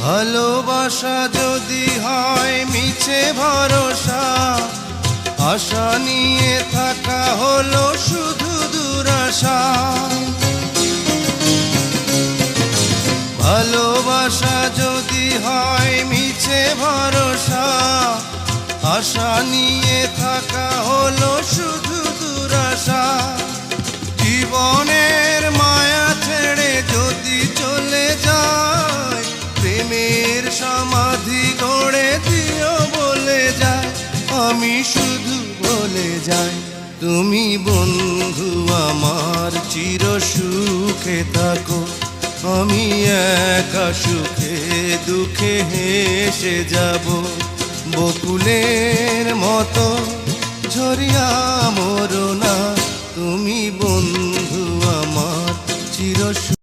ভালোবাসা যদি হয় মিছে ভরসা, আশা নিয়ে থাকা হলো শুধু দুরাশা। ভালোবাসা যদি হয় মিছে ভরসা, আশা নিয়ে থাকা হলো শুধু দুরাশা। জীবনের মায়া ছেড়ে যদি চলে যায়, প্রেমের সমাধি গড়ে দিও বলে যায়। আমি শুধু বলে যাই, তুমি বন্ধু আমার চির সুখে থাকো। আমি একা সুখে দুঃখে হেসে যাব, বকুলের মতো ঝরিয়া মরো না। তুমি বন্ধু আমার চির